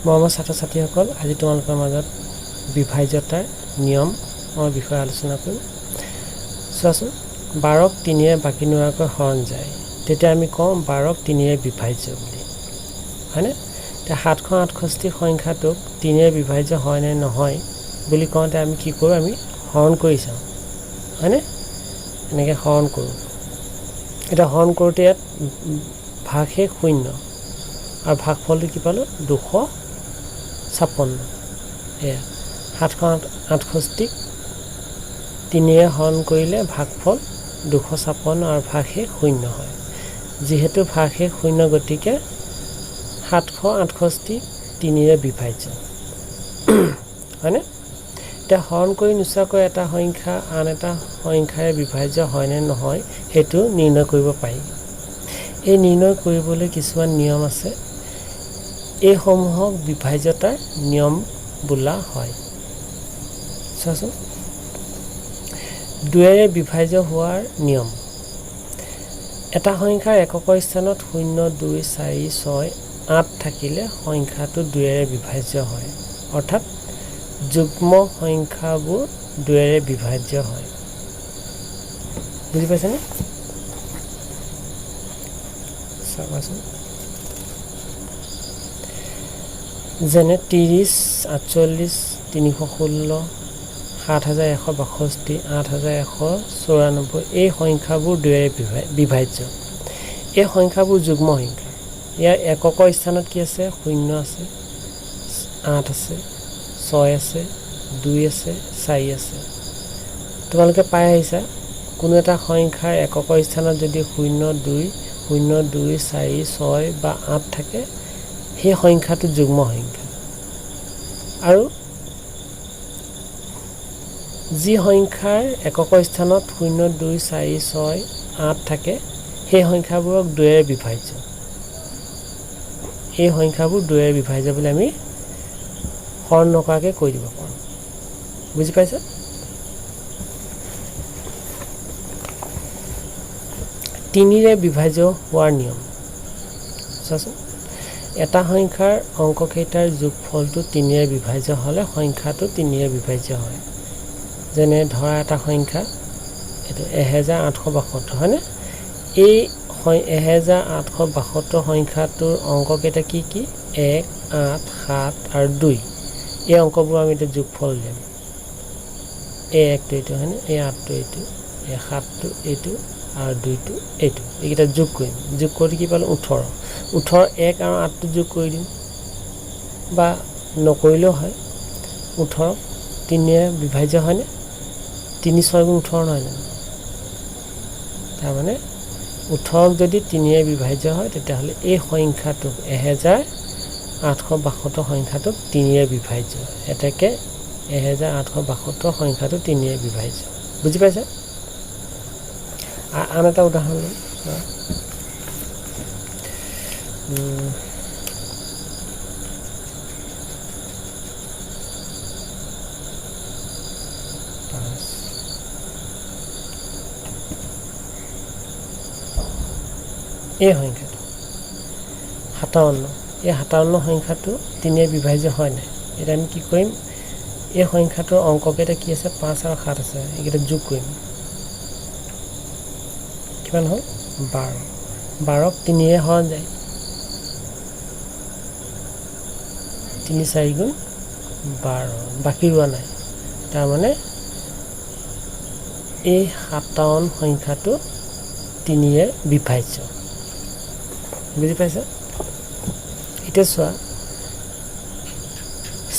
মৰমৰ ছাত্ৰ ছাত্ৰীসকল, আজি তোমালোকৰ মাজত বিভাজ্যতাৰ নিয়মৰ বিষয়ে আলোচনা কৰিম। চোৱাচোন, 12ক 3য়ে বাকী নোহোৱাকৈ হৰণ যায়, তেতিয়া আমি কওঁ 12ক 3য়ে বিভাজ্য বুলি, হয়নে? এতিয়া 768 সংখ্যাটোক 3য়ে বিভাজ্য হয় নে নহয় বুলি কওঁতে আমি কি কৰোঁ? আমি হৰণ কৰি চাওঁ, হয়নে? এনেকৈ হৰণ কৰোঁ। এতিয়া হৰণ কৰোঁতে ইয়াত ভাগশেষ 0 আৰু ভাগফলটো কি পালোঁ? 256। এয়া 768ক 3য়ে হৰণ কৰিলে ভাগফল 256 আৰু ভাগশেষ 0 হয়। যিহেতু ভাগশেষ 0, গতিকে 768 3য়ে বিভাজ্য, হয়নে? এতিয়া হৰণ কৰি নোচোৱাকৈ এটা সংখ্যা আন এটা সংখ্যাৰে বিভাজ্য হয়নে নহয় সেইটো নিৰ্ণয় কৰিব পাৰি। এই নিৰ্ণয় কৰিবলৈ কিছুমান নিয়ম আছে। এইসমূহক বিভাজ্যতাৰ নিয়ম বোলা হয়। চোৱাচোন, 2ৰে বিভাজ্য হোৱাৰ নিয়ম। এটা সংখ্যাৰ এককৰ স্থানত 0, 2, 4, 6, 8 থাকিলে সংখ্যাটো 2ৰে বিভাজ্য হয়, অৰ্থাৎ যুগ্ম সংখ্যাবোৰ 2ৰে বিভাজ্য হয়। বুজি পাইছেনে? চাবাচোন, যেনে 30, 48, 316, 7162, 8194 এই সংখ্যাবোৰ 2ৰে বিভাজ্য। এই সংখ্যাবোৰ যুগ্ম সংখ্যা। ইয়াৰ এককৰ স্থানত কি আছে? 0 আছে, 8 আছে, 6 আছে, 2 আছে, 4 আছে। তোমালোকে পাই আহিছা, কোনো এটা সংখ্যাৰ এককৰ স্থানত যদি 0, 2, 0, 2, 4, 6 বা 8 থাকে, সেই সংখ্যাটো যুগ্ম সংখ্যা। আৰু যি সংখ্যাৰ এককৰ স্থানত 0, 2, 4, 6, 8 থাকে, সেই সংখ্যাবোৰক 2ৰে বিভাজ্য। এই সংখ্যাবোৰ 2ৰে বিভাজ্য বুলি আমি হৰণ নকৰাকৈ কৈ দিব পাৰোঁ। বুজি পাইছা? তিনিৰে বিভাজ্য হোৱাৰ নিয়ম। চোৱাচোন, এটা সংখ্যাৰ অংককেইটাৰ যোগফলটো 3ৰে বিভাজ্য হ'লে সংখ্যাটো 3ৰে বিভাজ্য হয়। যেনে ধৰা এটা সংখ্যা, এইটো 1872, হয়নে? এই 1872 সংখ্যাটোৰ অংককেইটা কি কি? 1, 8, 7 আৰু 2। এই অংকবোৰ আমি এতিয়া যোগফল দিম। এই 1টো এইটো, হয়নে? এই 8টো এইটো, এই 7টো এইটো আৰু 2টো এইটো। এইকেইটা যোগ কৰিম। যোগ কৰি কি পালোঁ? 18। 18, 1 আৰু 8টো যোগ কৰি দিম, বা নকৰিলেও হয়। 18ক 3ৰে বিভাজ্য হয়নে? 3, 6 গুণ 18 নহয় জানো? তাৰমানে 18ক যদি 3ৰে বিভাজ্য হয়, তেতিয়াহ'লে এই সংখ্যাটোক 1872 সংখ্যাটোক 3ৰে বিভাজ্য। এতেকে 1872 সংখ্যাটো 3ৰে বিভাজ্য। বুজি পাইছা? আন এটা উদাহৰণ ল'ম। এই সংখ্যাটো 57, এই 57 সংখ্যাটো 3ৰে বিভাজ্য হয় নাই? এতিয়া আমি কি কৰিম? এই সংখ্যাটোৰ অংককেইটা কি আছে? 5 আৰু 7 আছে। এইকেইটা যোগ কৰিম। কিমান হ'ল? 12। 12ক 3ৰে হৰণ যায়, 3, 4 গুণ 12, বাকী ৰোৱা নাই। তাৰমানে এই 57 সংখ্যাটো 3ৰে বিভাজ্য। বুজি পাইছা? এতিয়া চোৱা,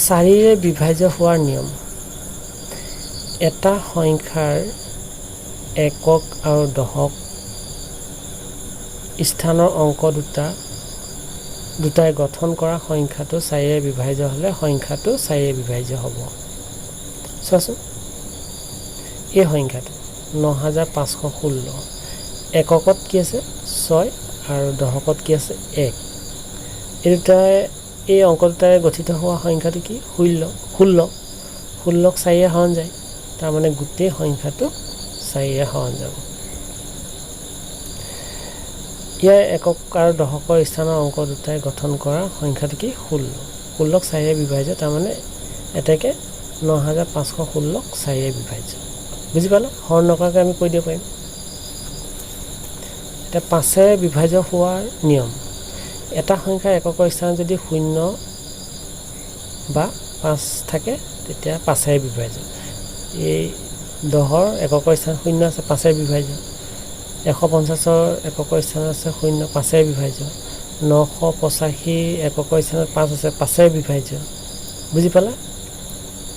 4ৰে বিভাজ্য হোৱাৰ নিয়ম। এটা সংখ্যাৰ একক আৰু দশক স্থানৰ অংক দুটাই গঠন কৰা সংখ্যাটো 4ৰে বিভাজ্য হ'লে সংখ্যাটো 4ৰে বিভাজ্য হ'ব। চোৱাচোন, এই সংখ্যাটো 9516, এককত কি আছে? 6 আৰু দশকত কি আছে? 1। এই অংক দুটাৰে গঠিত হোৱা সংখ্যাটো কি? 16। 16ক 4ৰে হৰণ যায়, তাৰমানে গোটেই সংখ্যাটো 4ৰে হৰণ যাব। ইয়াৰ একক আৰু দশকৰ স্থানৰ অংক দুটাই গঠন কৰা সংখ্যাটো কি? 16। 16ক 4ৰে বিভাজ্য, তাৰমানে এটাকে 9516 4ৰে বিভাজ্য। বুজি পালা? হৰণ নকৰাকৈ আমি কৈ দিব পাৰিম। এতিয়া 5ৰে বিভাজ্য হোৱাৰ নিয়ম, এটা সংখ্যাৰ এককৰ স্থানত যদি 0 বা 5 থাকে তেতিয়া 5ৰে বিভাজ্য। এই 10ৰ এককৰ স্থানত 0 আছে, 5ৰে বিভাজ্য। 150ৰ এককৰ স্থানত আছে 0, 5ৰে বিভাজ্য। 985 এককৰ স্থানত 5 আছে, 5ৰে বিভাজ্য। বুজি পালা?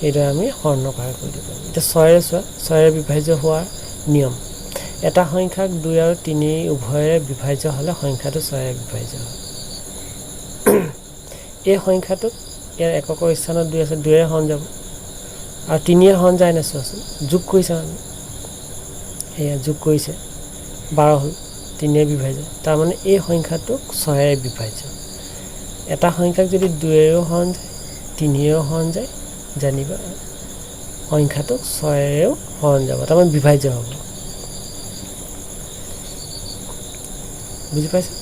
এইদৰে আমি হৰণ নকৰাকৈ কৈ দিব পাৰিম। এতিয়া 6ৰে চোৱা, 6ৰে বিভাজ্য হোৱাৰ নিয়ম, এটা সংখ্যাক 2 আৰু 3 উভয়ৰে বিভাজ্য হ'লে সংখ্যাটো 6ৰে বিভাজ্য হয়। এই সংখ্যাটোক ইয়াৰ এককৰ স্থানত 2 আছে, 2ৰে হৰণ যাব, আৰু 3য়ে হৰণ যায় নে চোৱাচোন, যোগ কৰিছে আমি, সেয়া যোগ কৰিছে 12 হ'ল, 3ৰে বিভাজ্য, তাৰমানে এই সংখ্যাটোক 6ৰে বিভাজ্য। এটা সংখ্যাক যদি 2ৰেও হৰণ যায়, 3ৰেও হৰণ যায়, জানিবা সংখ্যাটোক 6ৰেও হৰণ যাব, তাৰমানে বিভাজ্য হ'ব। বুজি পাইছে?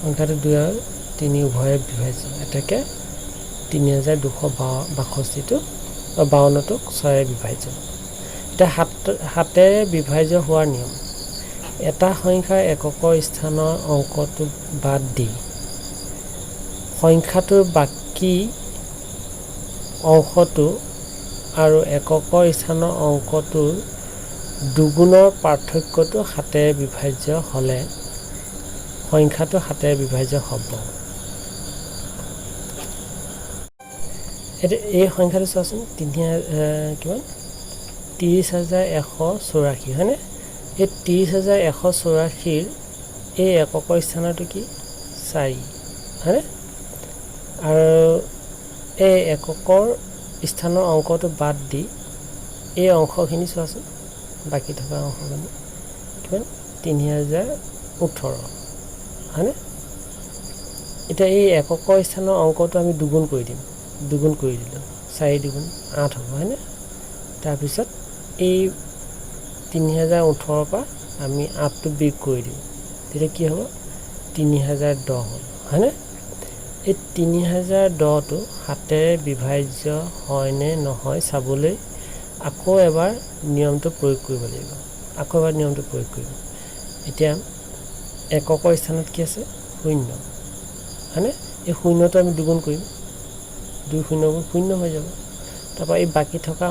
সংখ্যাটো 2 আৰু 3 উভয়ে বিভাজ্য, এটাকে 3262টো 52টোক 6ৰে বিভাজ্য। এতিয়া 7ৰে বিভাজ্য হোৱাৰ নিয়ম, এটা সংখ্যাৰ এককৰ স্থানৰ অংকটো বাদ দি সংখ্যাটোৰ বাকী অংশটো আৰু এককৰ স্থানৰ অংকটোৰ দুগুণৰ পাৰ্থক্যটো 7ৰে বিভাজ্য হ'লে সংখ্যাটো 7ৰে বিভাজ্য হ'ব। এতিয়া এই সংখ্যাটো চোৱাচোন, কিমান 30,184, হয়নে? এই 30,184ৰ এই এককৰ স্থানটো কি 4, হয়নে? আৰু এই এককৰ স্থানৰ অংকটো বাদ দি এই অংশখিনি চোৱাচোন, বাকী থকা অংশখিনি কিমান 3018, হয়নে? এতিয়া এই এককৰ স্থানৰ অংকটো আমি দুগুণ কৰি দিম, দুগুণ কৰি দিলোঁ, 4 দুগুণ 8 হ'ব, হয়নে? তাৰপিছত এই 3018ৰ পৰা আমি 8টো বিয়োগ কৰি দিম, তেতিয়া কি হ'ব 3010 হ'ল, হয়নে? এই 3010টো 7ৰে বিভাজ্য হয়নে নহয় চাবলৈ আকৌ এবাৰ নিয়মটো প্ৰয়োগ কৰিব লাগিব, আকৌ এবাৰ নিয়মটো প্ৰয়োগ কৰিব। এতিয়া এককৰ স্থানত কি আছে 0, হয়নে? এই 0টো আমি দুগুণ কৰিম, 2 0 0 হৈ যাব। তাৰপৰা এই বাকী থকা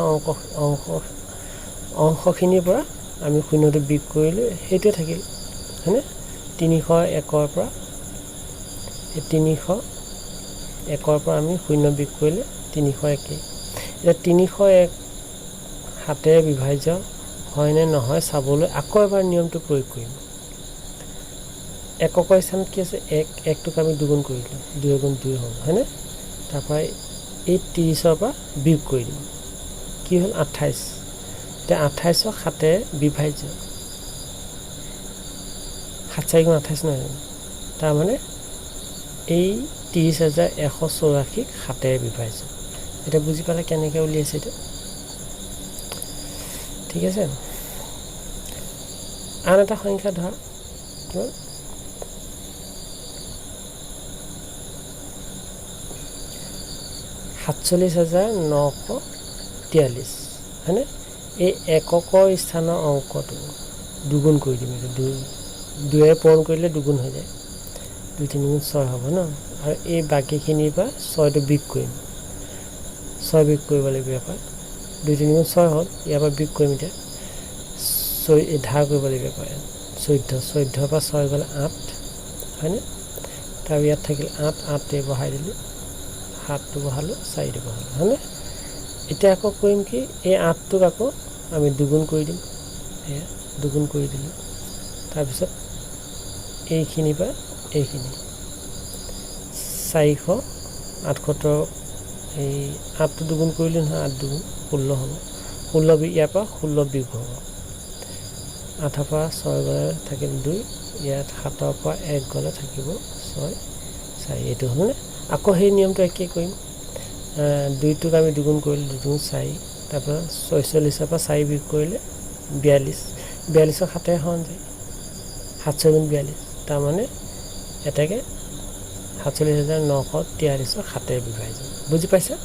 অংশখিনিৰ পৰা আমি 0টো বিয়োগ কৰিলোঁ, সেইটোৱে থাকিল, হয়নে? 301ৰ পৰা এই 301ৰ পৰা আমি 0 বিয়োগ কৰিলে 301। এতিয়া 301 7ৰে বিভাজ্য হয়নে নহয় চাবলৈ আকৌ এবাৰ নিয়মটো প্ৰয়োগ কৰিম। এককৰ স্থানত কি আছে 1, 1টোক আমি দুগুণ কৰিলোঁ, 2 গুণ 2 হ'ল, হয়নে? তাৰপৰা এই 30ৰ পৰা বিয়োগ কৰি দিম, কি হ'ল 28। এতিয়া 28ক 7ৰে বিভাজ্য, 7 4 গুণ 28 নহয় জানো? তাৰমানে এই 30,184ক 7ৰে বিভাজ্য। এতিয়া বুজি পালে কেনেকৈ উলিয়াইছে এইটো? ঠিক আছে। আন এটা সংখ্যা ধৰা কিমান 47,943, হয়নে? এই এককৰ স্থানৰ অংকটো দুগুণ কৰি দিম, এইটো 2ৰে পূৰণ কৰিলে দুগুণ হৈ যায়, 2 3 গুণ 6 হ'ব ন। আৰু এই বাকীখিনিৰ পৰা 6টো বিয়োগ কৰিম, 6 বিয়োগ কৰিব লাগিব ইয়াৰ পৰা, 2 3 গুণ 6 হ'ল, ইয়াৰ পৰা বিয়োগ কৰিম, এতিয়া 6 ধাৰ কৰিব লাগিব ইয়াৰ পৰা 14 পৰা 6 গ'লে 8, হয়নে? তাৰ ইয়াত থাকিল 8, 8তে বহাই দিলোঁ, 7টো বহালোঁ, 4টো বহালোঁ, হয়নে? এতিয়া আকৌ কৰিম কি, এই 8টোক আকৌ আমি দুগুণ কৰি দিম, এয়া দুগুণ কৰি দিলোঁ। তাৰপিছত এইখিনিৰ পৰা এইখিনি 478, এই 8টো দুগুণ কৰিলোঁ নহয়, 8 দুগুণ 16 হ'ব, 16 ইয়াৰ পৰা 16 বিয়োগ হ'ব, 8ৰ পৰা 6 গ'লে থাকিল 2, ইয়াত 7ৰ পৰা 1 গ'লে থাকিব 6 4, এইটো হ'লনে? আকৌ সেই নিয়মটো একেই কৰিম, 2টোক আমি দুগুণ কৰিলোঁ, 2 দুগুণ 4, তাৰপৰা 46ৰ পৰা 4 বিয়োগ কৰিলে 42, 42ক 7ৰে হৰণ যায়, 7 4 গুণ 42, তাৰমানে এটাকে 47,943ক 7 বিভাজ্য বুজি পাইছা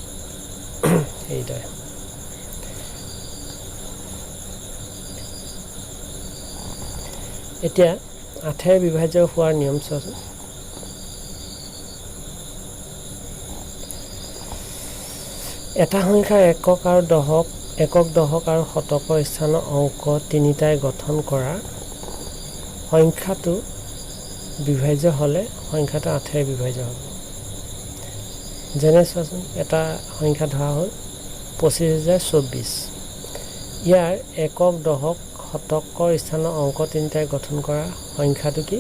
এইদৰে এতিয়া 8 বিভাজ্য হোৱাৰ নিয়ম চোৱাচোন এটা সংখ্যাৰ একক আৰু দশক আৰু শতকৰ স্থানৰ অংক তিনিটাই গঠন কৰা সংখ্যাটো বিভাজ্য হ'লে সংখ্যাটো 8 বিভাজ্য হ'ব যেনে চোৱাচোন এটা সংখ্যা ধৰা হ'ল 25,024 ইয়াৰ একক দশক শতকৰ স্থানৰ অংক তিনিটাই গঠন কৰা সংখ্যাটো কি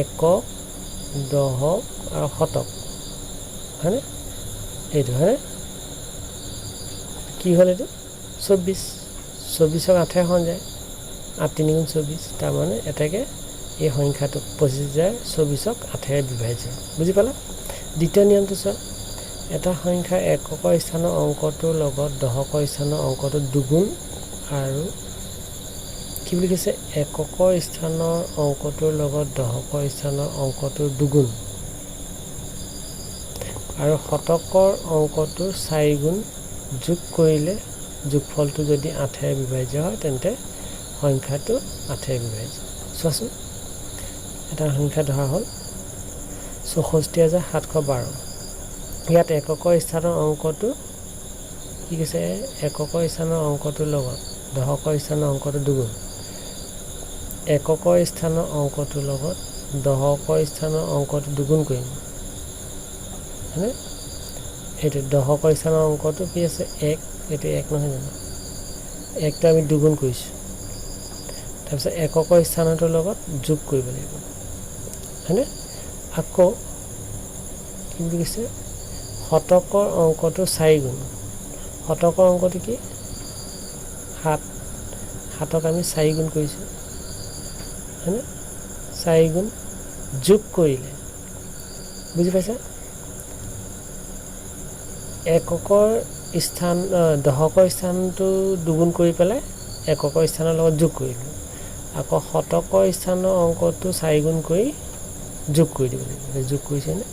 একক দশক আৰু শতক হয়নে এইটো হয়নে কি হ'ল এইটো 24ক 8 খন যায় 8 3 গুণ 24 তাৰমানে এটাকে এই সংখ্যাটো 25,024ক 8 বিভাজ্য বুজি পালা দ্বিতীয় নিয়মটো চোৱা এটা সংখ্যাৰ এককৰ স্থানৰ অংকটোৰ লগত দশকৰ স্থানৰ অংকটো দুগুণ আৰু কি বুলি কৈছে এককৰ স্থানৰ অংকটোৰ লগত দশকৰ স্থানৰ অংকটো দুগুণ আৰু শতকৰ অংকটো 4 গুণ যোগ কৰিলে যোগফলটো যদি 8 বিভাজ্য হয় তেন্তে সংখ্যাটো 8 বিভাজ্য চোৱাচোন এটা সংখ্যা ধৰা হ'ল 64,712 ইয়াত এককৰ স্থানৰ অংকটো কি কৈছে এককৰ স্থানৰ অংকটোৰ লগত দশকৰ স্থানৰ অংকটো দুগুণ এককৰ স্থানৰ অংকটোৰ লগত দশকৰ স্থানৰ অংকটো দুগুণ কৰিম হয়নে এইটো দশকৰ স্থানৰ অংকটো কি আছে 1 এইটো 1 নহয় জানো 1টো আমি দুগুণ কৰিছোঁ তাৰপিছত এককৰ স্থানটোৰ লগত যোগ কৰিব লাগিব হয়নে আকৌ কি বুলি কৈছে শতকৰ অংকটো 4 গুণ শতকৰ অংকটো কি 7ক আমি 4 গুণ কৰিছোঁ হয়নে 4 গুণ যোগ কৰিলে বুজি পাইছা এককৰ স্থান দশকৰ স্থানটো দুগুণ কৰি পেলাই এককৰ স্থানৰ লগত যোগ কৰিলোঁ আকৌ শতকৰ স্থানৰ অংকটো 4 গুণ কৰি যোগ কৰি দিব লাগিব যোগ কৰিছেনে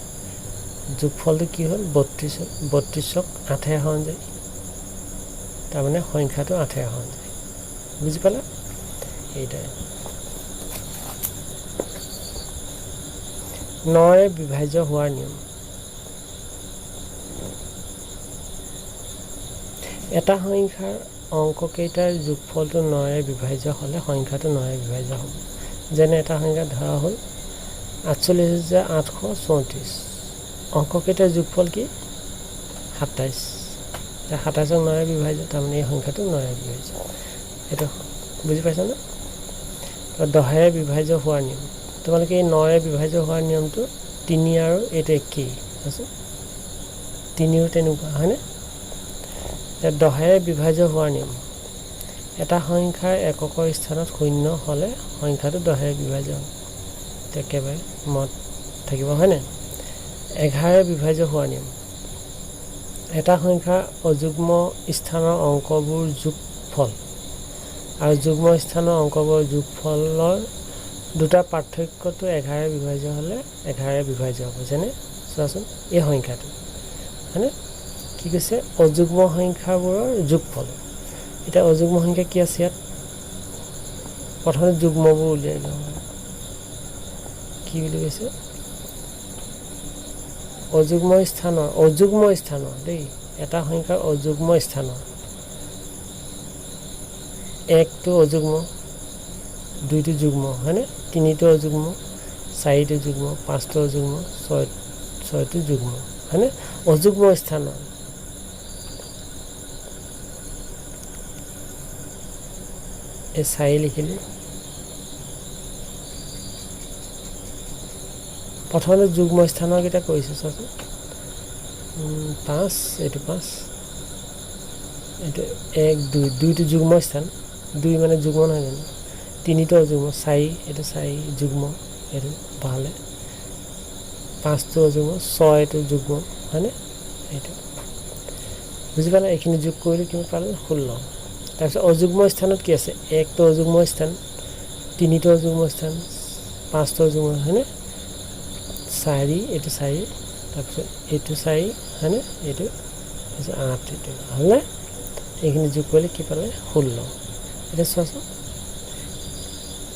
যোগফলটো কি হ'ল 32ক 8 খন যায় তাৰমানে সংখ্যাটো 8 খন যায় বুজি পালা এইটাই 9 বিভাজ্য হোৱাৰ নিয়ম এটা সংখ্যাৰ অংককেইটাৰ যোগফলটো 9 বিভাজ্য হ'লে সংখ্যাটো 9 বিভাজ্য হ'ব যেনে এটা সংখ্যা ধৰা হ'ল 48,834 অংককেইটাৰ যোগফল কি 27 27ক 9 বিভাজ্য তাৰমানে এই সংখ্যাটো 9 বিভাজ্য এইটো বুজি পাইছানে 10 বিভাজ্য হোৱাৰ নিয়ম তোমালোকে এই 9 বিভাজ্য হোৱাৰ নিয়মটো 3 আৰু এইটো একেই আছে 3ও তেনেকুৱা হয়নে 10 বিভাজ্য হোৱাৰ নিয়ম এটা সংখ্যাৰ এককৰ স্থানত 0 হ'লে সংখ্যাটো 10 বিভাজ্য হ'ব একেবাৰে মত থাকিব হয়নে 11 বিভাজ্য হোৱাৰ নিয়ম এটা সংখ্যাৰ অযুগ্ম স্থানৰ অংকবোৰ যোগফল আৰু যুগ্ম স্থানৰ অংকবোৰৰ যোগফলৰ দুটা পাৰ্থক্যটো 11 বিভাজ্য হ'লে 11 বিভাজ্য হ'ব যেনে চোৱাচোন এই সংখ্যাটো হয়নে কি কৈছে অযুগ্ম সংখ্যাবোৰৰ যোগফল এতিয়া অযুগ্ম সংখ্যা কি আছে ইয়াত প্ৰথমে যুগ্মবোৰ উলিয়াই লওঁ কি বুলি কৈছে অযুগ্ম স্থানৰ দেই এটা সংখ্যাৰ অযুগ্ম স্থানৰ 1টো অযুগ্ম 2টো যুগ্ম হয়নে 3টো অযুগ্ম 4টো যুগ্ম 5টো অযুগ্ম 6টো যুগ্ম হয়নে অযুগ্ম স্থানৰ এই 4 লিখিলোঁ প্ৰথমতে যুগ্ম স্থানৰ কেইটা কৰিছোঁ চাচোন 5 এইটো 5 এইটো 1 2 2টো যুগ্ম স্থান 2 মানে যুগ্ম নহয় জানো 3টো অযুগ্ম 4 এইটো 4 যুগ্ম এইটো ভালে 5টো অযুগ্ম 6টো যুগ্ম হয়নে এইটো বুজি পালে এইখিনি যোগ কৰিলে কিমান পালে 16 তাৰপিছত অযুগ্ম স্থানত কি আছে 1টো অযুগ্ম স্থান 3টো অযুগ্ম স্থান 5টো অযুগ্ম হয়নে 4 এইটো 4 তাৰপিছত এইটো 4 হয়নে এইটো 8 এইটো হ'লে এইখিনি যোগ কৰিলে কি পালে 16 এটা চোৱাচোন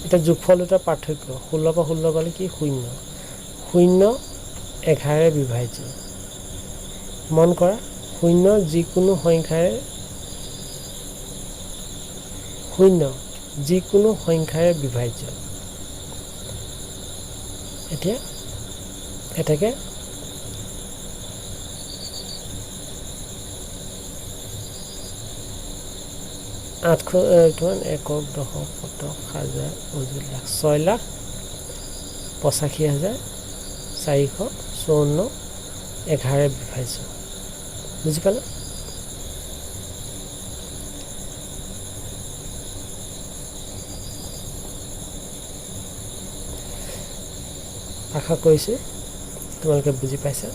এটা যোগফল দুটা পাৰ্থক্য 16 পৰা 16 গ'লে কি 0 0 11 বিভাজ্য মন কৰা 0 যিকোনো সংখ্যাৰে 0 যিকোনো সংখ্যাৰে বিভাজ্য এতিয়া এটাকে কিমান 1 10 50 হাজাৰ 6 লাখ 85,454 11 বিভাজ্য বুজি পালে আশা কৰিছোঁ তোমালোকে বুজি পাইছা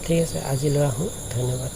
ঠিক আছে আজিলৈ আহোঁ ধন্যবাদ